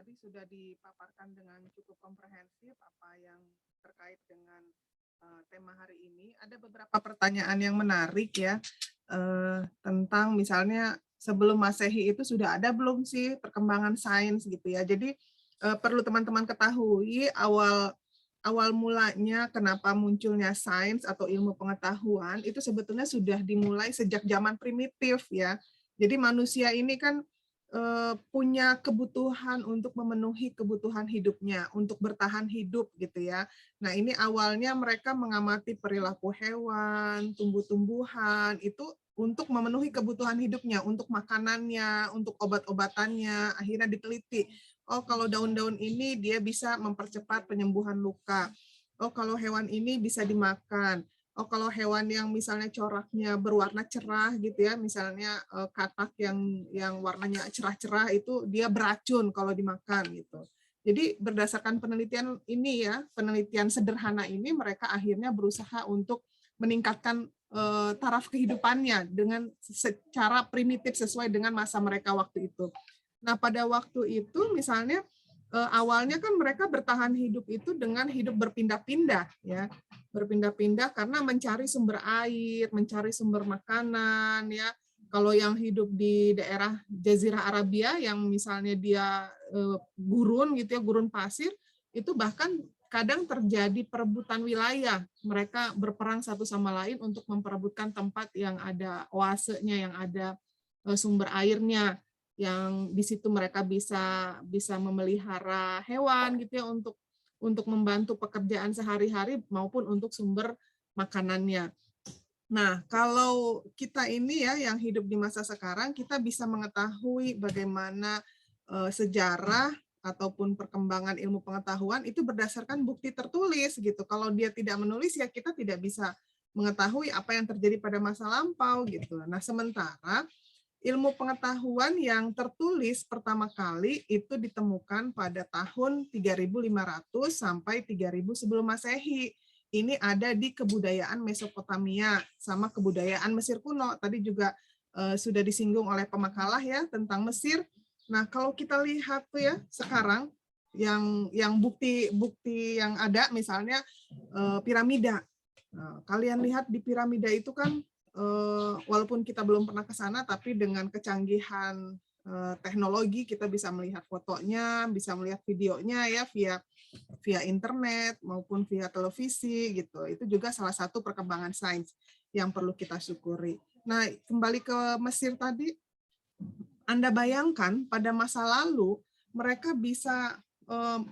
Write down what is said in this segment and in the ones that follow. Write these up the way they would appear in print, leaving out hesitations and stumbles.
tadi sudah dipaparkan dengan cukup komprehensif apa yang terkait dengan tema hari ini. Ada beberapa pertanyaan yang menarik ya tentang misalnya sebelum Masehi itu sudah ada belum sih perkembangan sains gitu ya. Jadi perlu teman-teman ketahui awal mulanya kenapa munculnya sains atau ilmu pengetahuan itu sebetulnya sudah dimulai sejak zaman primitif ya. Jadi manusia ini kan punya kebutuhan untuk memenuhi kebutuhan hidupnya, untuk bertahan hidup gitu ya. Nah ini awalnya mereka mengamati perilaku hewan, tumbuh-tumbuhan, itu untuk memenuhi kebutuhan hidupnya, untuk makanannya, untuk obat-obatannya, akhirnya diteliti. Oh kalau daun-daun ini dia bisa mempercepat penyembuhan luka. Oh kalau hewan ini bisa dimakan. Oh kalau hewan yang misalnya coraknya berwarna cerah gitu ya, misalnya katak yang warnanya cerah-cerah itu dia beracun kalau dimakan gitu. Jadi berdasarkan penelitian ini ya, penelitian sederhana ini mereka akhirnya berusaha untuk meningkatkan taraf kehidupannya dengan secara primitif sesuai dengan masa mereka waktu itu. Nah pada waktu itu misalnya awalnya kan mereka bertahan hidup itu dengan hidup berpindah-pindah ya, berpindah-pindah karena mencari sumber air, mencari sumber makanan ya. Kalau yang hidup di daerah Jazirah Arabia yang misalnya dia gurun gitu ya, gurun pasir, itu bahkan kadang terjadi perebutan wilayah. Mereka berperang satu sama lain untuk memperebutkan tempat yang ada oasenya, yang ada sumber airnya, yang di situ mereka bisa memelihara hewan gitu ya untuk membantu pekerjaan sehari-hari maupun untuk sumber makanannya. Nah, kalau kita ini ya yang hidup di masa sekarang, kita bisa mengetahui bagaimana sejarah ataupun perkembangan ilmu pengetahuan itu berdasarkan bukti tertulis gitu. Kalau dia tidak menulis ya kita tidak bisa mengetahui apa yang terjadi pada masa lampau gitu. Nah, sementara ilmu pengetahuan yang tertulis pertama kali itu ditemukan pada tahun 3500 sampai 3000 sebelum Masehi. Ini ada di kebudayaan Mesopotamia sama kebudayaan Mesir kuno. Tadi juga sudah disinggung oleh pemakalah ya tentang Mesir. Nah, kalau kita lihat tuh ya sekarang yang bukti yang ada misalnya piramida. Nah, kalian lihat di piramida itu kan walaupun kita belum pernah ke sana, tapi dengan kecanggihan teknologi kita bisa melihat fotonya, bisa melihat videonya ya via internet maupun via televisi gitu. Itu juga salah satu perkembangan sains yang perlu kita syukuri. Nah, kembali ke Mesir tadi, Anda bayangkan pada masa lalu mereka bisa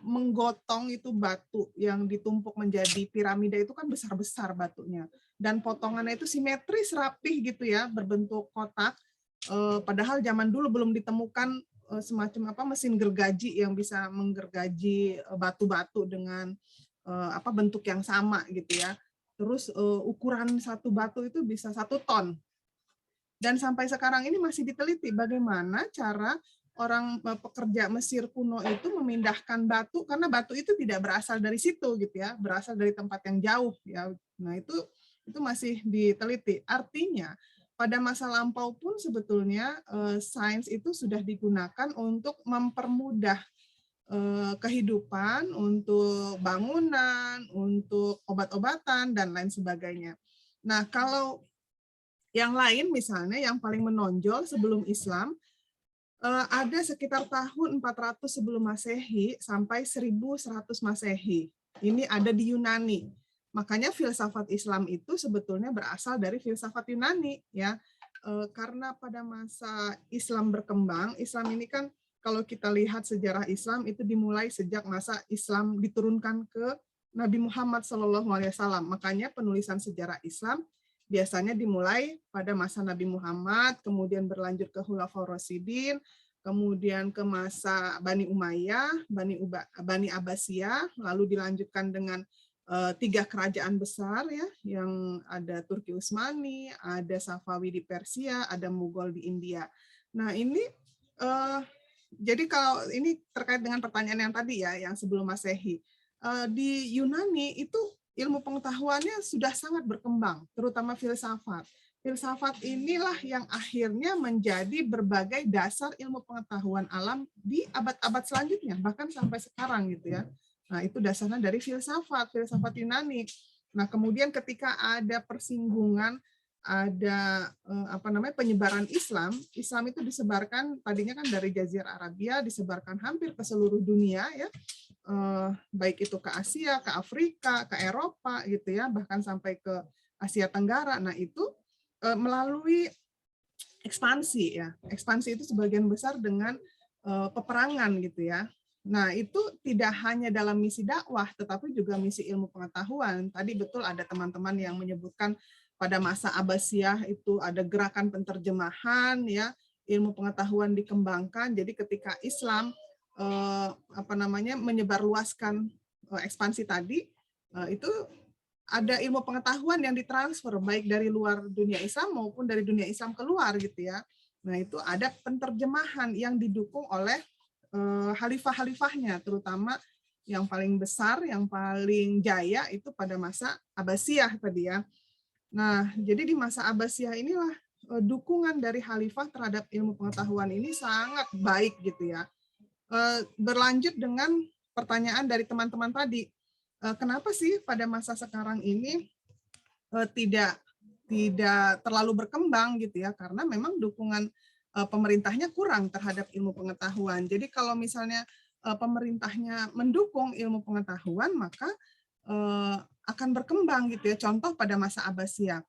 menggotong itu batu yang ditumpuk menjadi piramida itu kan besar-besar batunya dan potongannya itu simetris rapih gitu ya berbentuk kotak padahal zaman dulu belum ditemukan semacam mesin gergaji yang bisa menggergaji batu-batu dengan bentuk yang sama gitu ya. Terus ukuran satu batu itu bisa 1 ton. Dan sampai sekarang ini masih diteliti bagaimana cara orang pekerja Mesir kuno itu memindahkan batu karena batu itu tidak berasal dari situ gitu ya, berasal dari tempat yang jauh ya. Nah, itu masih diteliti. Artinya pada masa lampau pun sebetulnya sains itu sudah digunakan untuk mempermudah kehidupan, untuk bangunan, untuk obat-obatan dan lain sebagainya. Nah, kalau yang lain misalnya yang paling menonjol sebelum Islam ada sekitar tahun 400 sebelum Masehi sampai 1100 Masehi. Ini ada di Yunani. Makanya filsafat Islam itu sebetulnya berasal dari filsafat Yunani ya. Karena pada masa Islam berkembang, Islam ini kan kalau kita lihat sejarah Islam itu dimulai sejak masa Islam diturunkan ke Nabi Muhammad SAW. Makanya penulisan sejarah Islam biasanya dimulai pada masa Nabi Muhammad, kemudian berlanjut ke Khulafaur Rasyidin, kemudian ke masa Bani Umayyah, Bani Abbasiyah, lalu dilanjutkan dengan 3 kerajaan besar ya, yang ada Turki Utsmani, ada Safawi di Persia, ada Mughal di India. Nah ini jadi kalau ini terkait dengan pertanyaan yang tadi ya, yang sebelum Masehi, di Yunani itu ilmu pengetahuannya sudah sangat berkembang, terutama filsafat. filsafat inilah yang akhirnya menjadi berbagai dasar ilmu pengetahuan alam di abad-abad selanjutnya, bahkan sampai sekarang gitu ya. Nah, itu dasarnya dari filsafat Yunani. Nah, kemudian ketika ada persinggungan, ada penyebaran Islam, Islam itu disebarkan tadinya kan dari Jazirah Arabia, disebarkan hampir ke seluruh dunia ya, baik itu ke Asia, ke Afrika, ke Eropa gitu ya, bahkan sampai ke Asia Tenggara. Nah, itu melalui ekspansi ya. Ekspansi itu sebagian besar dengan peperangan gitu ya. Nah, itu tidak hanya dalam misi dakwah, tetapi juga misi ilmu pengetahuan. Tadi betul ada teman-teman yang menyebutkan pada masa Abbasiyah itu ada gerakan penterjemahan ya, ilmu pengetahuan dikembangkan. Jadi ketika Islam menyebarluaskan ekspansi tadi, itu ada ilmu pengetahuan yang ditransfer baik dari luar dunia Islam maupun dari dunia Islam keluar gitu ya. Nah, itu ada penterjemahan yang didukung oleh khalifah-khalifahnya, terutama yang paling besar, yang paling jaya itu pada masa Abbasiyah tadi ya. Nah, jadi di masa Abbasiyah inilah dukungan dari khalifah terhadap ilmu pengetahuan ini sangat baik gitu ya. Berlanjut dengan pertanyaan dari teman-teman tadi, kenapa sih pada masa sekarang ini tidak terlalu berkembang gitu ya, karena memang dukungan pemerintahnya kurang terhadap ilmu pengetahuan. Jadi kalau misalnya pemerintahnya mendukung ilmu pengetahuan, maka akan berkembang gitu ya. Contoh pada masa Abbasiyah,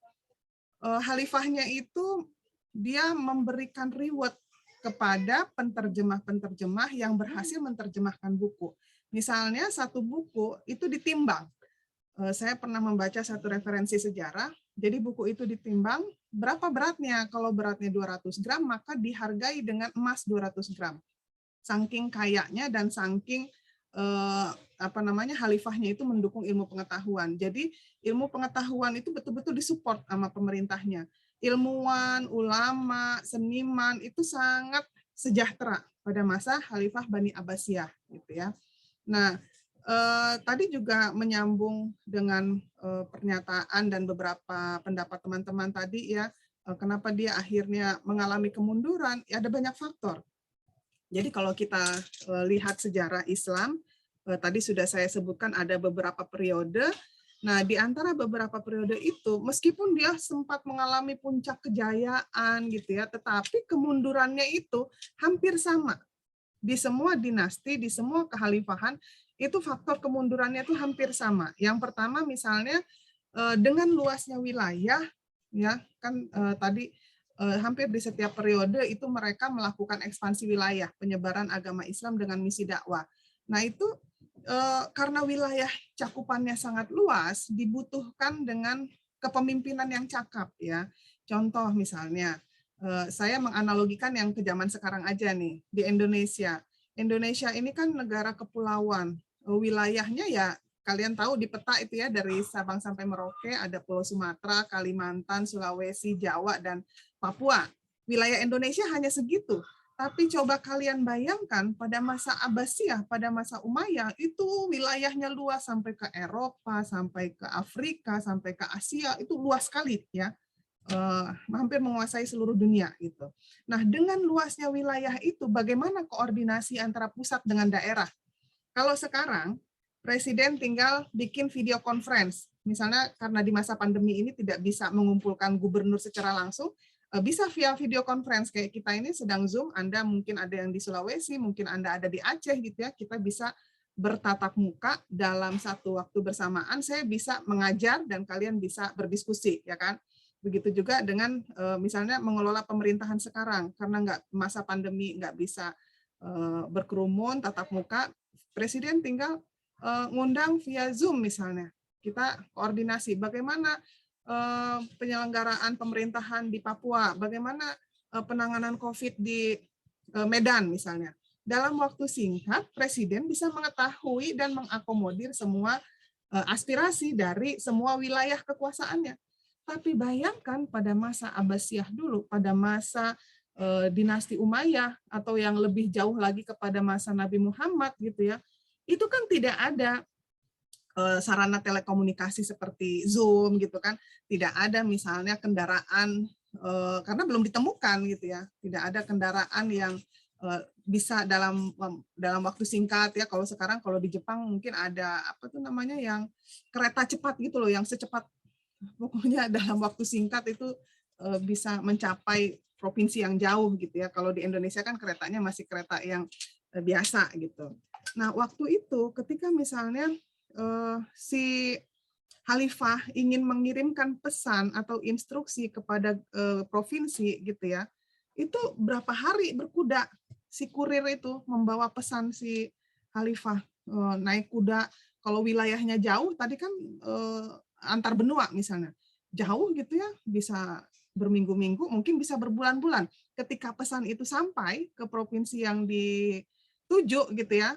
khalifahnya itu dia memberikan reward kepada penterjemah-penterjemah yang berhasil menerjemahkan buku. Misalnya satu buku itu ditimbang. Saya pernah membaca satu referensi sejarah, jadi buku itu ditimbang berapa beratnya. Kalau beratnya 200 gram, maka dihargai dengan emas 200 gram. Saking kayanya dan saking khalifahnya itu mendukung ilmu pengetahuan. Jadi ilmu pengetahuan itu betul-betul disupport sama pemerintahnya. Ilmuwan, ulama, seniman itu sangat sejahtera pada masa Khalifah Bani Abbasiyah gitu ya. Nah, tadi juga menyambung dengan pernyataan dan beberapa pendapat teman-teman tadi ya, kenapa dia akhirnya mengalami kemunduran, ya ada banyak faktor. Jadi kalau kita lihat sejarah Islam, tadi sudah saya sebutkan ada beberapa periode. Nah, di antara beberapa periode itu, meskipun dia sempat mengalami puncak kejayaan gitu ya, tetapi kemundurannya itu hampir sama. Di semua dinasti, di semua kekhalifahan, itu faktor kemundurannya itu hampir sama. Yang pertama misalnya dengan luasnya wilayah, ya kan tadi hampir di setiap periode itu mereka melakukan ekspansi wilayah, penyebaran agama Islam dengan misi dakwah. Nah itu karena wilayah cakupannya sangat luas, dibutuhkan dengan kepemimpinan yang cakap ya. Contoh misalnya, saya menganalogikan yang ke zaman sekarang aja nih, di Indonesia. Indonesia ini kan negara kepulauan, wilayahnya ya kalian tahu di peta itu ya, dari Sabang sampai Merauke ada Pulau Sumatera, Kalimantan, Sulawesi, Jawa, dan Papua. Wilayah Indonesia hanya segitu. Tapi coba kalian bayangkan pada masa Abbasiyah, pada masa Umayyah, itu wilayahnya luas sampai ke Eropa, sampai ke Afrika, sampai ke Asia, itu luas sekali ya. Hampir menguasai seluruh dunia gitu. Nah, dengan luasnya wilayah itu, bagaimana koordinasi antara pusat dengan daerah? Kalau sekarang, Presiden tinggal bikin video conference. Misalnya karena di masa pandemi ini tidak bisa mengumpulkan gubernur secara langsung, bisa via video conference. Kayak kita ini sedang Zoom, Anda mungkin ada yang di Sulawesi, mungkin Anda ada di Aceh gitu ya, kita bisa bertatap muka dalam satu waktu bersamaan, saya bisa mengajar dan kalian bisa berdiskusi, ya kan? Begitu juga dengan misalnya mengelola pemerintahan sekarang, karena masa pandemi nggak bisa berkerumun, tatap muka, Presiden tinggal ngundang via Zoom misalnya. Kita koordinasi bagaimana penyelenggaraan pemerintahan di Papua, bagaimana penanganan COVID di Medan misalnya. Dalam waktu singkat, Presiden bisa mengetahui dan mengakomodir semua aspirasi dari semua wilayah kekuasaannya. Tapi bayangkan pada masa Abbasiyah dulu, pada masa dinasti Umayyah, atau yang lebih jauh lagi kepada masa Nabi Muhammad gitu ya, itu kan tidak ada sarana telekomunikasi seperti Zoom gitu kan, tidak ada misalnya kendaraan karena belum ditemukan gitu ya, tidak ada kendaraan yang bisa dalam waktu singkat ya. Kalau sekarang kalau di Jepang mungkin ada apa tuh namanya yang kereta cepat gitu loh, yang secepat pokoknya dalam waktu singkat itu bisa mencapai provinsi yang jauh gitu ya. Kalau di Indonesia kan keretanya masih kereta yang biasa gitu. Nah, waktu itu ketika misalnya si Khalifah ingin mengirimkan pesan atau instruksi kepada provinsi gitu ya, itu berapa hari berkuda si kurir itu membawa pesan si Khalifah naik kuda. Kalau wilayahnya jauh, tadi kan antar benua misalnya, jauh gitu ya, bisa berminggu-minggu, mungkin bisa berbulan-bulan. Ketika pesan itu sampai ke provinsi yang dituju gitu ya,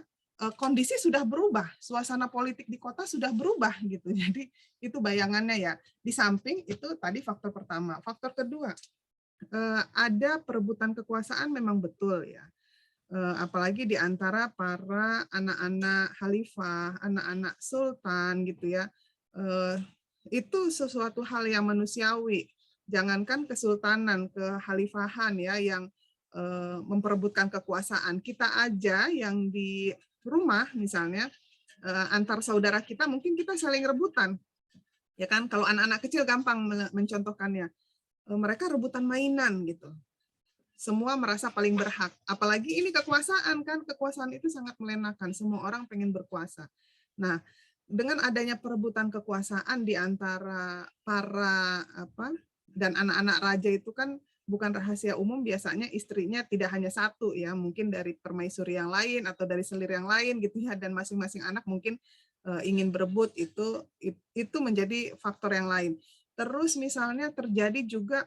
kondisi sudah berubah, suasana politik di kota sudah berubah gitu. Jadi itu bayangannya ya. Di samping itu tadi faktor pertama. Faktor kedua, ada perebutan kekuasaan memang betul ya. Apalagi di antara para anak-anak khalifah, anak-anak sultan gitu ya. Itu sesuatu hal yang manusiawi. Jangankan kesultanan, kekhalifahan ya yang memperebutkan kekuasaan. Kita aja yang di rumah misalnya antar saudara kita mungkin kita saling rebutan ya kan. Kalau anak-anak kecil gampang mencontohkannya, mereka rebutan mainan gitu, semua merasa paling berhak, apalagi ini kekuasaan kan, kekuasaan itu sangat melenakan, semua orang pengen berkuasa. Nah, dengan adanya perebutan kekuasaan di antara para dan anak-anak raja itu kan bukan rahasia umum, biasanya istrinya tidak hanya satu ya, mungkin dari permaisuri yang lain atau dari selir yang lain gitu ya, dan masing-masing anak mungkin ingin berebut, itu menjadi faktor yang lain. Terus misalnya terjadi juga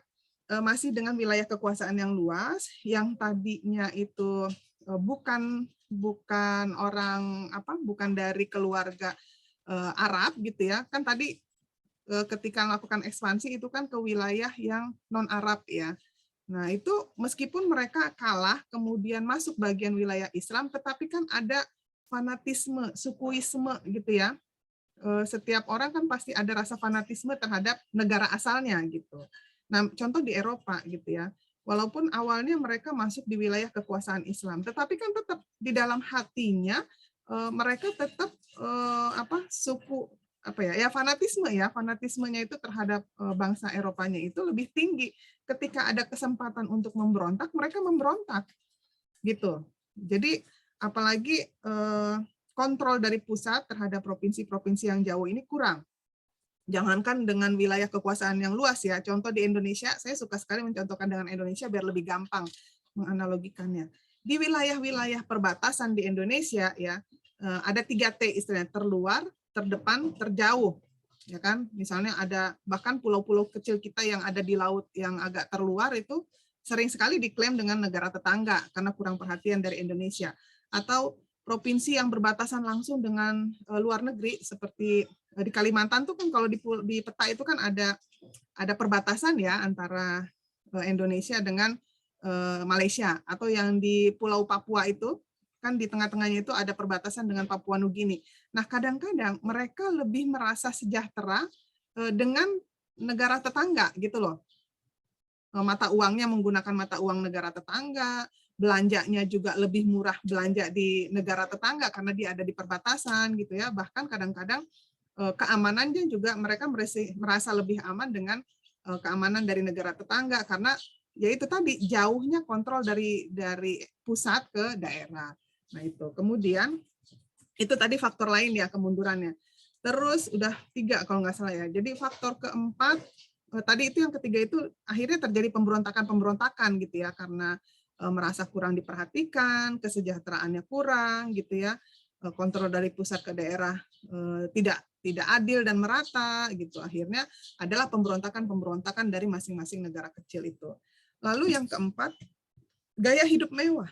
masih dengan wilayah kekuasaan yang luas, yang tadinya itu bukan orang bukan dari keluarga Arab gitu ya, kan tadi ketika melakukan ekspansi itu kan ke wilayah yang non Arab ya. Nah, itu meskipun mereka kalah, kemudian masuk bagian wilayah Islam, tetapi kan ada fanatisme, sukuisme gitu ya. Setiap orang kan pasti ada rasa fanatisme terhadap negara asalnya gitu. Nah, contoh di Eropa gitu ya. Walaupun awalnya mereka masuk di wilayah kekuasaan Islam, tetapi kan tetap di dalam hatinya mereka tetap suku fanatismenya itu terhadap bangsa Eropanya itu lebih tinggi. Ketika ada kesempatan untuk memberontak, mereka memberontak gitu. Jadi apalagi kontrol dari pusat terhadap provinsi-provinsi yang jauh ini kurang. Jangankan dengan wilayah kekuasaan yang luas ya. Contoh di Indonesia, saya suka sekali mencontohkan dengan Indonesia biar lebih gampang menganalogikannya. Di wilayah-wilayah perbatasan di Indonesia ya, ada 3T istilahnya, terluar, terdepan, terjauh. Ya kan? Misalnya ada bahkan pulau-pulau kecil kita yang ada di laut yang agak terluar itu sering sekali diklaim dengan negara tetangga karena kurang perhatian dari Indonesia. Atau provinsi yang berbatasan langsung dengan luar negeri seperti di Kalimantan tuh kan kalau di peta itu kan ada perbatasan ya antara Indonesia dengan Malaysia, atau yang di Pulau Papua itu kan di tengah-tengahnya itu ada perbatasan dengan Papua Nugini. Nah, kadang-kadang mereka lebih merasa sejahtera dengan negara tetangga gitu loh. Mata uangnya menggunakan mata uang negara tetangga, belanjanya juga lebih murah belanja di negara tetangga karena dia ada di perbatasan gitu ya. Bahkan kadang-kadang keamanannya juga mereka merasa lebih aman dengan keamanan dari negara tetangga karena ya itu tadi jauhnya kontrol dari pusat ke daerah. Nah itu kemudian itu tadi faktor lain ya kemundurannya. Terus udah 3 kalau nggak salah ya. Jadi faktor keempat tadi itu yang ketiga itu akhirnya terjadi pemberontakan gitu ya karena merasa kurang diperhatikan, kesejahteraannya kurang gitu ya, kontrol dari pusat ke daerah tidak adil dan merata gitu. Akhirnya adalah pemberontakan dari masing-masing negara kecil itu. Lalu yang keempat, gaya hidup mewah.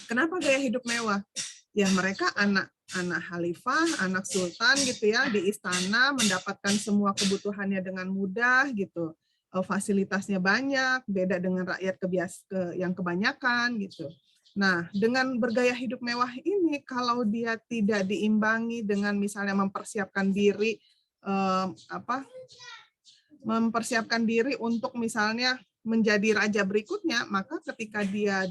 Kenapa gaya hidup mewah? Ya mereka anak khalifah, anak sultan gitu ya, di istana mendapatkan semua kebutuhannya dengan mudah gitu. Fasilitasnya banyak, beda dengan rakyat yang kebanyakan gitu. Nah, dengan bergaya hidup mewah ini, kalau dia tidak diimbangi dengan misalnya mempersiapkan diri, mempersiapkan diri untuk misalnya menjadi raja berikutnya, maka ketika dia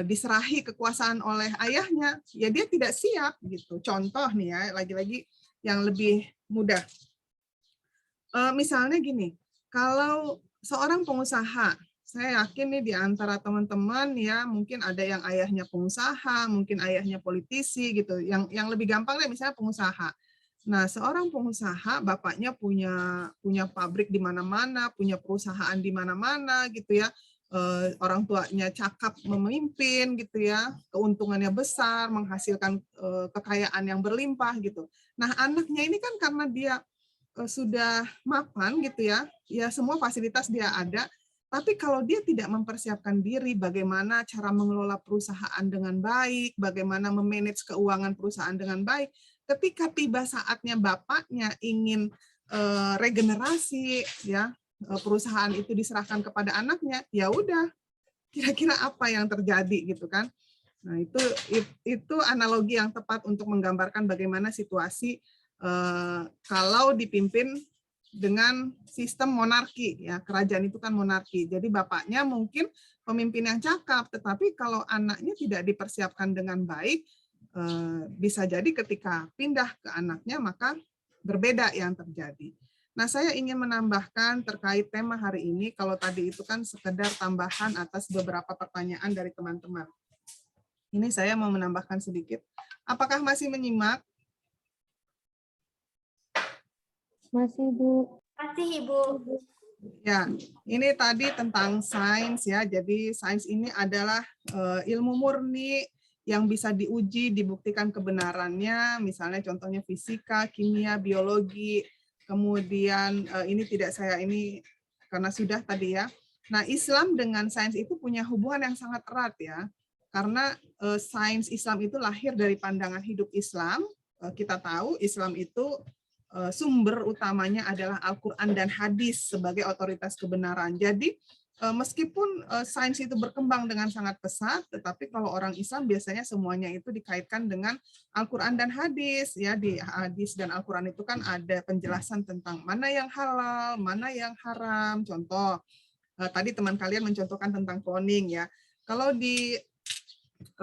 diserahi kekuasaan oleh ayahnya, ya dia tidak siap gitu. Contoh nih ya, lagi-lagi yang lebih mudah. Misalnya gini, kalau seorang pengusaha, saya yakin nih di antara teman-teman ya mungkin ada yang ayahnya pengusaha, mungkin ayahnya politisi gitu. Yang lebih gampang deh misalnya pengusaha. Nah, seorang pengusaha bapaknya punya pabrik di mana-mana, punya perusahaan di mana-mana gitu ya. Orang tuanya cakap memimpin gitu ya, keuntungannya besar, menghasilkan kekayaan yang berlimpah gitu. Nah, anaknya ini kan karena dia sudah mapan gitu ya, ya semua fasilitas dia ada, tapi kalau dia tidak mempersiapkan diri bagaimana cara mengelola perusahaan dengan baik, bagaimana memanage keuangan perusahaan dengan baik, ketika tiba saatnya bapaknya ingin regenerasi ya, perusahaan itu diserahkan kepada anaknya, ya udah, kira-kira apa yang terjadi gitu kan. Nah, itu analogi yang tepat untuk menggambarkan bagaimana situasi kalau dipimpin dengan sistem monarki ya, kerajaan itu kan monarki. Jadi bapaknya mungkin pemimpin yang cakap, tetapi kalau anaknya tidak dipersiapkan dengan baik, bisa jadi ketika pindah ke anaknya maka berbeda yang terjadi. Nah, saya ingin menambahkan terkait tema hari ini, kalau tadi itu kan sekedar tambahan atas beberapa pertanyaan dari teman-teman. Ini saya mau menambahkan sedikit. Apakah masih menyimak? Masih, Bu. Masih, Ibu. Ya, ini tadi tentang sains ya. Jadi sains ini adalah ilmu murni yang bisa diuji, dibuktikan kebenarannya. Misalnya contohnya fisika, kimia, biologi. Kemudian ini tidak saya ini karena sudah tadi ya. Nah, Islam dengan sains itu punya hubungan yang sangat erat ya. Karena sains Islam itu lahir dari pandangan hidup Islam. Kita tahu Islam itu sumber utamanya adalah Al-Quran dan hadis sebagai otoritas kebenaran. Jadi meskipun sains itu berkembang dengan sangat pesat, tetapi kalau orang Islam biasanya semuanya itu dikaitkan dengan Al-Quran dan hadis. Ya, di hadis dan Al-Quran itu kan ada penjelasan tentang mana yang halal, mana yang haram. Contoh, tadi teman kalian mencontohkan tentang cloning ya. Kalau di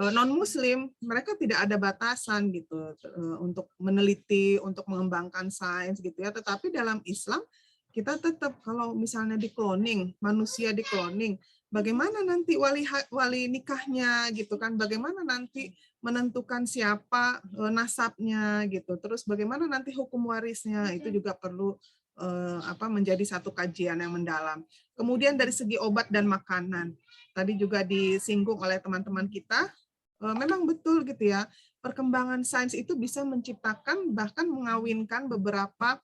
non-muslim mereka tidak ada batasan gitu untuk meneliti, untuk mengembangkan sains gitu ya. Tetapi dalam Islam kita tetap kalau misalnya di cloning, manusia di cloning, bagaimana nanti wali nikahnya gitu kan, bagaimana nanti menentukan siapa nasabnya gitu. Terus bagaimana nanti hukum warisnya, itu juga perlu menjadi satu kajian yang mendalam. Kemudian dari segi obat dan makanan, tadi juga disinggung oleh teman-teman kita, memang betul gitu ya, perkembangan sains itu bisa menciptakan bahkan mengawinkan beberapa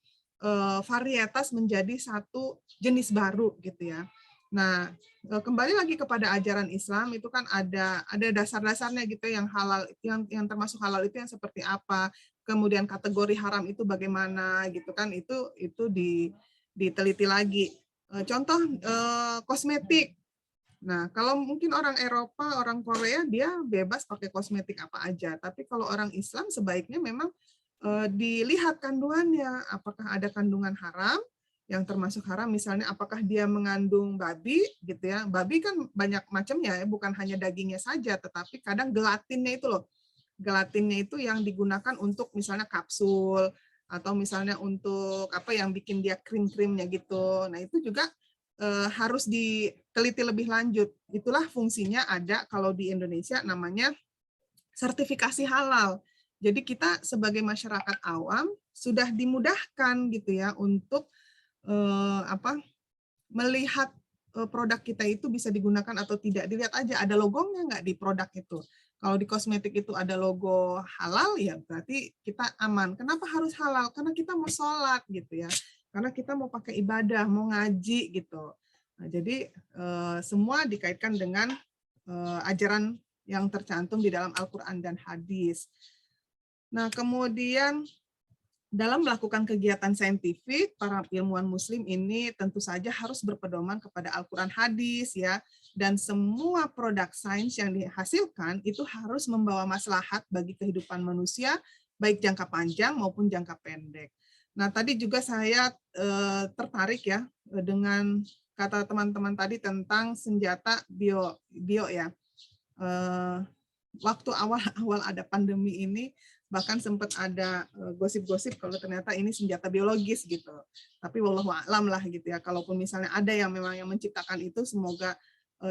varietas menjadi satu jenis baru gitu ya. Nah, kembali lagi kepada ajaran Islam itu kan ada dasar-dasarnya gitu yang halal, yang termasuk halal itu yang seperti apa, kemudian kategori haram itu bagaimana gitu kan, itu diteliti lagi. Contoh kosmetik. Nah, kalau mungkin orang Eropa, orang Korea, dia bebas pakai kosmetik apa aja. Tapi kalau orang Islam sebaiknya memang dilihat kandungannya. Apakah ada kandungan haram, yang termasuk haram, misalnya apakah dia mengandung babi, gitu ya. Babi kan banyak macamnya ya, bukan hanya dagingnya saja, tetapi kadang gelatinnya itu loh. Gelatinnya itu yang digunakan untuk misalnya kapsul, atau misalnya untuk apa yang bikin dia krim-krimnya gitu. Nah, itu juga harus diteliti lebih lanjut. Itulah fungsinya ada kalau di Indonesia namanya sertifikasi halal. Jadi kita sebagai masyarakat awam sudah dimudahkan gitu ya untuk melihat produk kita itu bisa digunakan atau tidak. Dilihat aja ada logonya nggak di produk itu. Kalau di kosmetik itu ada logo halal, ya berarti kita aman. Kenapa harus halal? Karena kita mau sholat gitu ya. Karena kita mau pakai ibadah, mau ngaji gitu. Nah, jadi semua dikaitkan dengan ajaran yang tercantum di dalam Al-Quran dan hadis. Nah, kemudian dalam melakukan kegiatan saintifik, para ilmuwan muslim ini tentu saja harus berpedoman kepada Al-Quran hadis ya, dan semua produk sains yang dihasilkan itu harus membawa maslahat bagi kehidupan manusia, baik jangka panjang maupun jangka pendek. Nah, tadi juga saya tertarik ya dengan kata teman-teman tadi tentang senjata bio ya. Waktu awal-awal ada pandemi ini, bahkan sempat ada gosip-gosip kalau ternyata ini senjata biologis gitu. Tapi wallahu a'lam lah gitu ya. Kalaupun misalnya ada yang memang yang menciptakan itu, semoga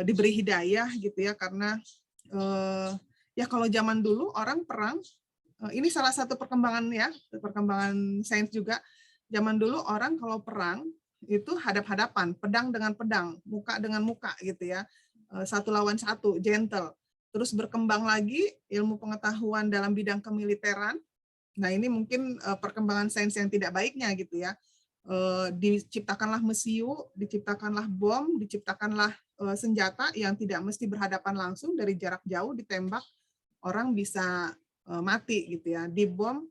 diberi hidayah gitu ya, karena ya kalau zaman dulu orang perang, ini salah satu perkembangan ya, perkembangan sains juga. Zaman dulu orang kalau perang itu hadap-hadapan, pedang dengan pedang, muka dengan muka gitu ya, satu lawan satu, gentle. Terus berkembang lagi ilmu pengetahuan dalam bidang kemiliteran. Nah, ini mungkin perkembangan sains yang tidak baiknya gitu ya. Diciptakanlah mesiu, diciptakanlah bom, diciptakanlah senjata yang tidak mesti berhadapan langsung, dari jarak jauh ditembak orang bisa mati gitu ya. Dibom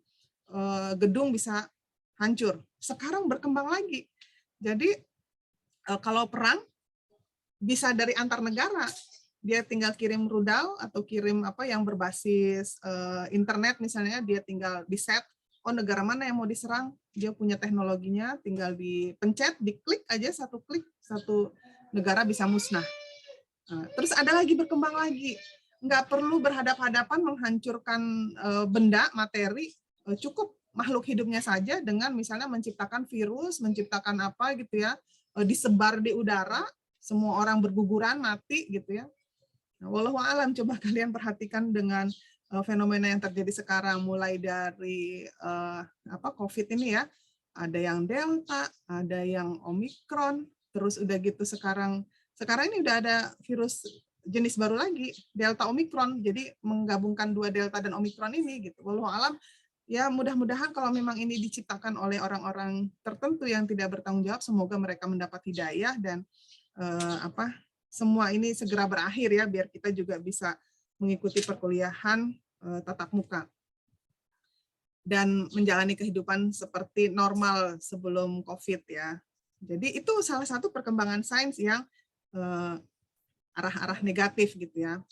gedung bisa hancur. Sekarang berkembang lagi. Jadi kalau perang bisa dari antar negara. Dia tinggal kirim rudal atau kirim apa yang berbasis internet misalnya, dia tinggal di set, oh negara mana yang mau diserang, dia punya teknologinya, tinggal dipencet, diklik aja, satu klik, satu negara bisa musnah. Terus ada lagi berkembang lagi, nggak perlu berhadap-hadapan menghancurkan benda, materi, cukup makhluk hidupnya saja dengan misalnya menciptakan virus, menciptakan apa gitu ya, disebar di udara, semua orang berguguran, mati gitu ya. Nah, wallahu alam, coba kalian perhatikan dengan fenomena yang terjadi sekarang, mulai dari COVID ini ya, ada yang Delta, ada yang Omikron, terus udah gitu sekarang ini udah ada virus jenis baru lagi, Delta Omikron, jadi menggabungkan dua Delta dan Omikron ini gitu. Wallahu alam, ya mudah-mudahan kalau memang ini diciptakan oleh orang-orang tertentu yang tidak bertanggung jawab, semoga mereka mendapat hidayah dan semua ini segera berakhir ya, biar kita juga bisa mengikuti perkuliahan tatap muka dan menjalani kehidupan seperti normal sebelum COVID ya. Jadi itu salah satu perkembangan sains yang arah-arah negatif gitu ya.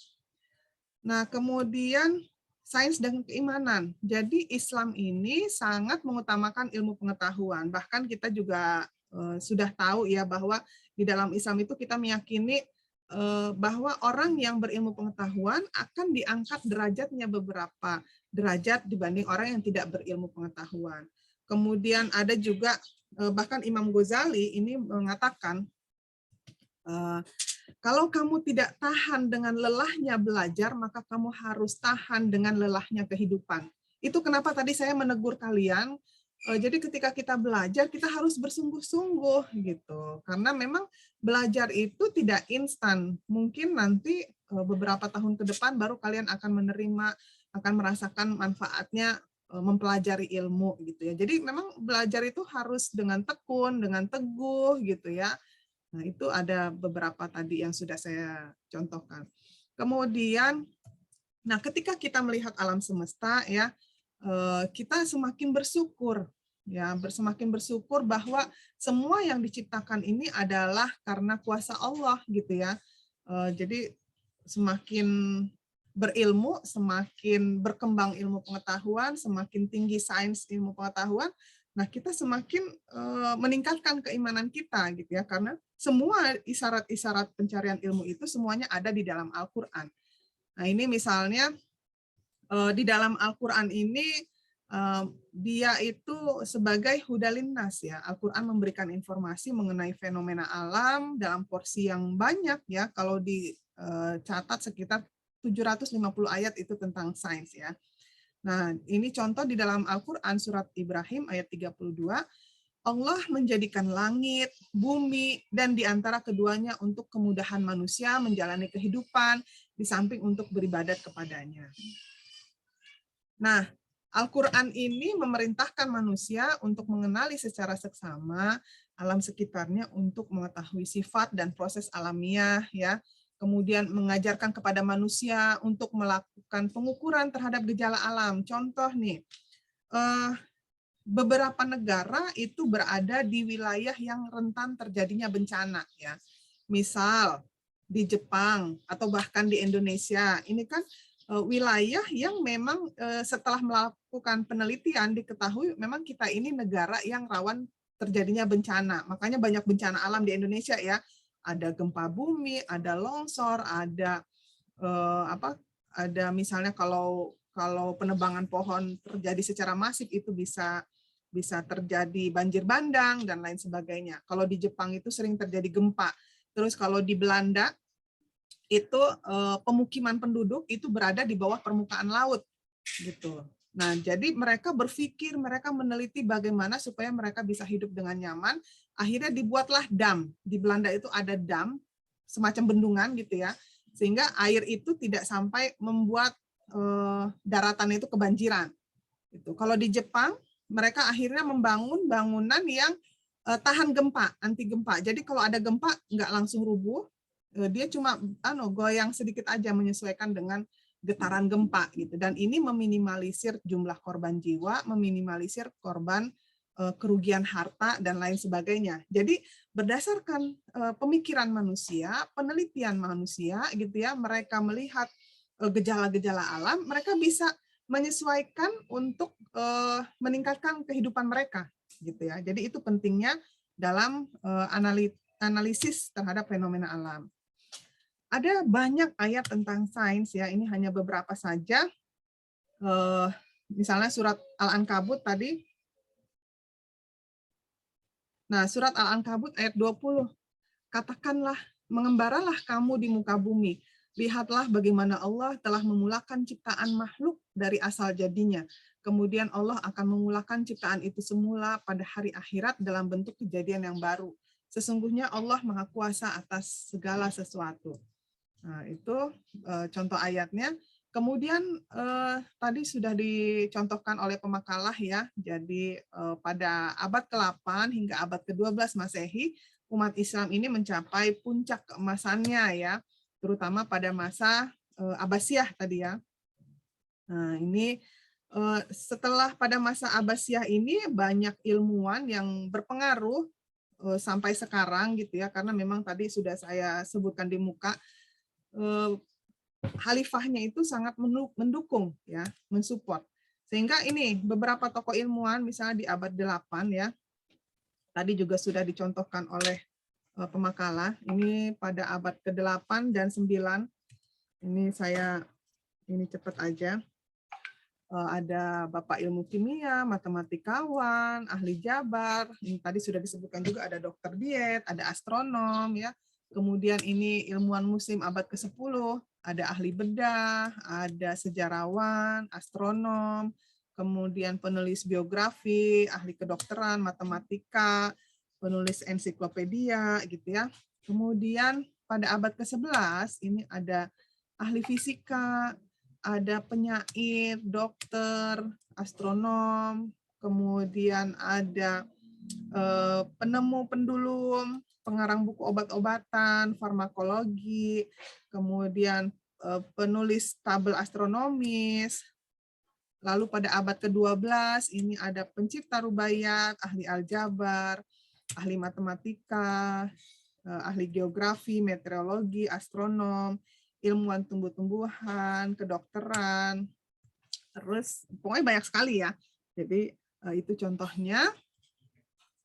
Nah, kemudian sains dan keimanan. Jadi Islam ini sangat mengutamakan ilmu pengetahuan. Bahkan kita juga sudah tahu ya bahwa di dalam Islam itu kita meyakini bahwa orang yang berilmu pengetahuan akan diangkat derajatnya beberapa derajat dibanding orang yang tidak berilmu pengetahuan. Kemudian ada juga bahkan Imam Ghazali ini mengatakan kalau kamu tidak tahan dengan lelahnya belajar, maka kamu harus tahan dengan lelahnya kehidupan. Itu kenapa tadi saya menegur kalian. Jadi ketika kita belajar, kita harus bersungguh-sungguh gitu. Karena memang belajar itu tidak instan. Mungkin nanti beberapa tahun ke depan baru kalian akan menerima, akan merasakan manfaatnya mempelajari ilmu gitu ya. Jadi memang belajar itu harus dengan tekun, dengan teguh gitu ya. Nah, itu ada beberapa tadi yang sudah saya contohkan. Kemudian, nah ketika kita melihat alam semesta ya, kita semakin bersyukur ya, semakin bersyukur bahwa semua yang diciptakan ini adalah karena kuasa Allah gitu ya. Jadi semakin berilmu, semakin berkembang ilmu pengetahuan, semakin tinggi sains ilmu pengetahuan, nah kita semakin meningkatkan keimanan kita gitu ya, karena semua isyarat-isyarat pencarian ilmu itu semuanya ada di dalam Al-Quran. Nah ini misalnya di dalam Al-Quran ini dia itu sebagai hudalinnas ya. Al-Quran memberikan informasi mengenai fenomena alam dalam porsi yang banyak ya. Kalau dicatat sekitar 750 ayat itu tentang sains ya. Nah, ini contoh di dalam Al-Quran surat Ibrahim ayat 32. Allah menjadikan langit, bumi, dan di antara keduanya untuk kemudahan manusia menjalani kehidupan, di samping untuk beribadat kepadanya. Nah, Al-Quran ini memerintahkan manusia untuk mengenali secara seksama alam sekitarnya untuk mengetahui sifat dan proses alamiah, ya. Kemudian mengajarkan kepada manusia untuk melakukan pengukuran terhadap gejala alam. Contoh nih, beberapa negara itu berada di wilayah yang rentan terjadinya bencana ya. Misal di Jepang atau bahkan di Indonesia. Ini kan wilayah yang memang setelah melakukan penelitian diketahui memang kita ini negara yang rawan terjadinya bencana. Makanya banyak bencana alam di Indonesia ya. Ada gempa bumi, ada longsor, ada ada misalnya kalau penebangan pohon terjadi secara masif itu bisa terjadi banjir bandang dan lain sebagainya. Kalau di Jepang itu sering terjadi gempa. Terus kalau di Belanda itu pemukiman penduduk itu berada di bawah permukaan laut gitu. Nah, jadi mereka berpikir, mereka meneliti bagaimana supaya mereka bisa hidup dengan nyaman. Akhirnya dibuatlah dam. Di Belanda itu ada dam, semacam bendungan gitu ya, sehingga air itu tidak sampai membuat daratan itu kebanjiran. Gitu. Kalau di Jepang, mereka akhirnya membangun bangunan yang tahan gempa, anti gempa. Jadi kalau ada gempa nggak langsung rubuh, dia cuma goyang sedikit aja menyesuaikan dengan getaran gempa gitu. Dan ini meminimalisir jumlah korban jiwa, meminimalisir korban kerugian harta dan lain sebagainya. Jadi berdasarkan pemikiran manusia, penelitian manusia gitu ya, mereka melihat gejala-gejala alam, mereka bisa menyesuaikan untuk meningkatkan kehidupan mereka gitu ya. Jadi itu pentingnya dalam analisis terhadap fenomena alam. Ada banyak ayat tentang sains ya, ini hanya beberapa saja. Misalnya surat Al-Ankabut tadi. Nah, surat Al-Ankabut ayat 20. Katakanlah, mengembaralah kamu di muka bumi. Lihatlah bagaimana Allah telah memulakan ciptaan makhluk dari asal jadinya. Kemudian Allah akan memulakan ciptaan itu semula pada hari akhirat dalam bentuk kejadian yang baru. Sesungguhnya Allah Maha Kuasa atas segala sesuatu. Nah, itu contoh ayatnya. Kemudian tadi sudah dicontohkan oleh pemakalah ya. Jadi pada abad ke-8 hingga abad ke-12 Masehi, umat Islam ini mencapai puncak keemasannya ya, terutama pada masa Abbasiyah tadi ya. Nah, ini setelah pada masa Abbasiyah ini banyak ilmuwan yang berpengaruh sampai sekarang gitu ya, karena memang tadi sudah saya sebutkan di muka, khalifahnya itu sangat mendukung ya, mensupport. Sehingga ini beberapa tokoh ilmuwan misalnya di abad 8 ya. Tadi juga sudah dicontohkan oleh pemakalah. Ini pada abad ke-8 dan 9. Ini saya cepat aja. Ada Bapak ilmu kimia, matematikawan, ahli jabar. Ini tadi sudah disebutkan juga ada dokter diet, ada astronom ya. Kemudian ini ilmuwan muslim abad ke-10, ada ahli bedah, ada sejarawan, astronom, kemudian penulis biografi, ahli kedokteran, matematika, penulis ensiklopedia gitu ya. Kemudian pada abad ke-11 ini ada ahli fisika, ada penyair, dokter, astronom, kemudian ada penemu pendulum, pengarang buku obat-obatan, farmakologi, kemudian penulis tabel astronomis. Lalu pada abad ke-12 ini ada pencipta rubaiyat, ahli aljabar, ahli matematika, ahli geografi, meteorologi, astronom, ilmuwan tumbuh-tumbuhan, kedokteran, terus pokoknya banyak sekali ya. Jadi itu contohnya.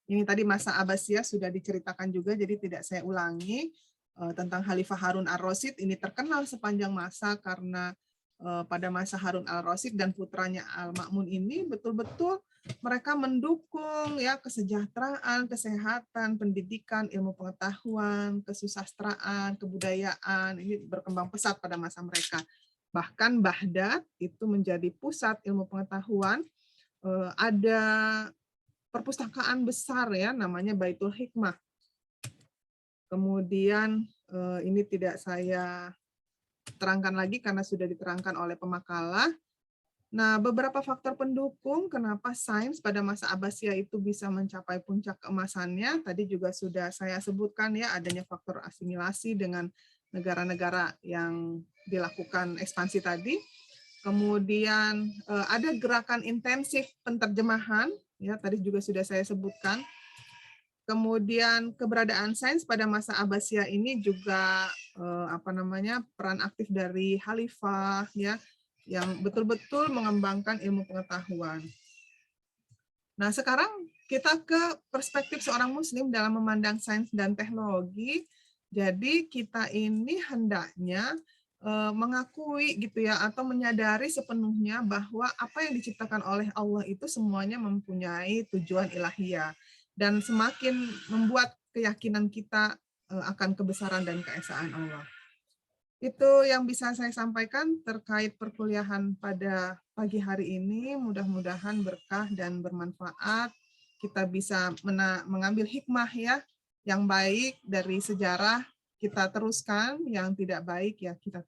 Ini tadi masa Abbasiyah sudah diceritakan juga, jadi tidak saya ulangi. Tentang Khalifah Harun ar-Rasyid ini terkenal sepanjang masa karena pada masa Harun al-Rasyid dan putranya Al-Ma'mun ini betul-betul mereka mendukung ya kesejahteraan, kesehatan, pendidikan, ilmu pengetahuan, kesusastraan, kebudayaan, ini berkembang pesat pada masa mereka. Bahkan Baghdad itu menjadi pusat ilmu pengetahuan, ada perpustakaan besar ya namanya Baitul Hikmah. Kemudian ini tidak saya terangkan lagi karena sudah diterangkan oleh pemakalah. Nah, beberapa faktor pendukung kenapa sains pada masa Abbasiyah itu bisa mencapai puncak keemasannya, tadi juga sudah saya sebutkan ya, adanya faktor asimilasi dengan negara-negara yang dilakukan ekspansi tadi. Kemudian ada gerakan intensif penterjemahan ya tadi juga sudah saya sebutkan. Kemudian keberadaan sains pada masa Abbasiyah ini juga peran aktif dari khalifah ya yang betul-betul mengembangkan ilmu pengetahuan. Nah, sekarang kita ke perspektif seorang muslim dalam memandang sains dan teknologi. Jadi kita ini hendaknya mengakui gitu ya atau menyadari sepenuhnya bahwa apa yang diciptakan oleh Allah itu semuanya mempunyai tujuan ilahiyah dan semakin membuat keyakinan kita akan kebesaran dan keesaan Allah. Itu yang bisa saya sampaikan terkait perkuliahan pada pagi hari ini. Mudah-mudahan berkah dan bermanfaat. Kita bisa mengambil hikmah ya yang baik dari sejarah, kita teruskan, yang tidak baik ya kita